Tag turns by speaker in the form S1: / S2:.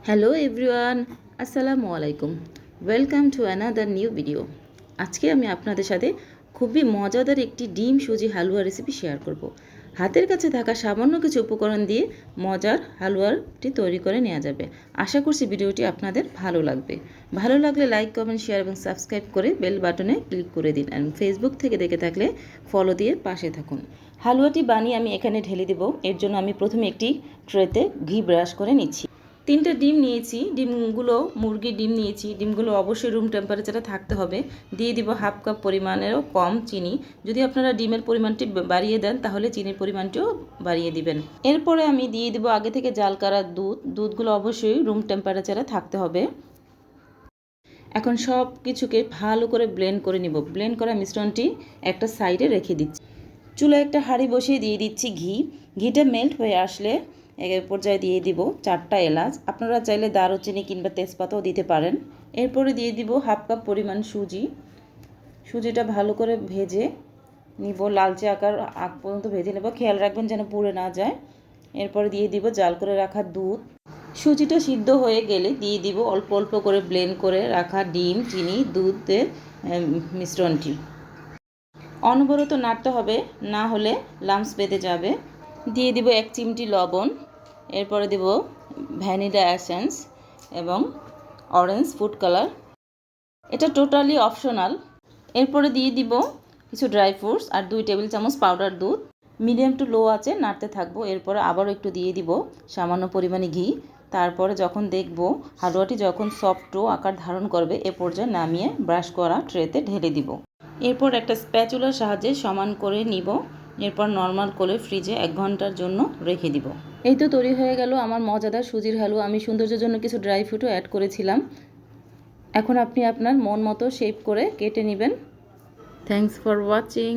S1: Hello everyone, আসসালামু আলাইকুম। Welcome to another new video. আজকে আমি আপনাদের সাথে খুবই মজাদার একটি ডিম সুজি হালুয়া রেসিপি শেয়ার করব। হাতের কাছে থাকা সামান্য কিছু উপকরণ দিয়ে মজার হালুয়াটি তৈরি করে নেওয়া যাবে। আশা করছি ভিডিওটি আপনাদের ভালো লাগবে। ভালো লাগলে লাইক, কমেন্ট, শেয়ার এবং সাবস্ক্রাইব করে বেল বাটনে ক্লিক করে দিন। আর ফেসবুক থেকে দেখে থাকলে ফলো দিয়ে পাশে থাকুন। হালুয়াটি বানিয়ে আমি এখানে ঢেলে দেব। এর জন্য আমি প্রথমে একটি ট্রেতে ঘি ব্রাশ করে নিচ্ছি। 3টে ডিম নিয়েছি, ডিমগুলো মুরগির ডিম নিয়েছি। ডিমগুলো অবশ্যই রুম টেম্পারেচারে থাকতে হবে। দিয়ে দিব হাফ কাপ পরিমাণেরও কম চিনি। যদি আপনারা ডিমের পরিমাণটি বাড়িয়ে দেন তাহলে চিনির পরিমাণটিও বাড়িয়ে দিবেন। এরপরে আমি দিয়ে দিব আগে থেকে জাল করা দুধগুলো অবশ্যই রুম টেম্পারেচারে থাকতে হবে। এখন সব কিছুকে ভালো করে ব্লেন্ড করে নিব। ব্লেন্ড করা মিশ্রণটি একটা সাইডে রেখে দিচ্ছি। চুলায় একটা হাঁড়ি বসিয়ে দিয়ে দিচ্ছি ঘি। ঘিটা মেল্ট হয়ে আসলে এর পর্যায়ে দিয়ে দিব 4টা এলাচ। আপনারা চাইলে দারুচিনি কিংবা তেজপাতাও দিতে পারেন। এরপরে দিয়ে দিব হাফ কাপ পরিমাণ সুজি। সুজিটা ভালো করে ভেজে নিব, লালচে আগ পর্যন্ত ভেজে নেব। খেয়াল রাখবেন যেন পুড়ে না যায়। এরপরে দিয়ে দিব জাল করে রাখা দুধ। সুজিটা সিদ্ধ হয়ে গেলে দিয়ে দিব অল্প অল্প করে ব্লেন্ড করে রাখা ডিম, চিনি, দুধের মিশ্রণটি। অনবরত নাড়তে হবে, না হলে লাম্পস বেঁধে যাবে। দিয়ে দিব 1 চিমটি লবণ। এরপরে দিব ভ্যানিলা এসেন্স এবং অরেঞ্জ ফুড কালার। এটা টোটালি অপশনাল। এরপরে দিয়ে দিব কিছু ড্রাই ফ্রুটস আর 2 টেবিল চামচ পাউডার দুধ। মিডিয়াম টু লো আঁচে নাড়তে থাকবো। এরপরে আবারও একটু দিয়ে দিব সামান্য পরিমাণে ঘি। তারপরে যখন দেখব হালুয়াটি যখন সফট আকার ধারণ করবে, এ পর্যায়ে নামিয়ে ব্রাশ করা ট্রেতে ঢেলে দিব। এরপর একটা স্প্যাচুলার সাহায্যে সমান করে নিব। এরপর নর্মাল করে ফ্রিজে 1 ঘন্টার জন্য রেখে দিব। এই তো তৈরি হয়ে গেল আমার মজাদার সুজির হালুয়া। আমি সৌন্দর্যের জন্য কিছু ড্রাই ফ্রুটও অ্যাড করেছিলাম। এখন আপনি আপনার মন মতো শেপ করে কেটে নেবেন। Thanks for watching.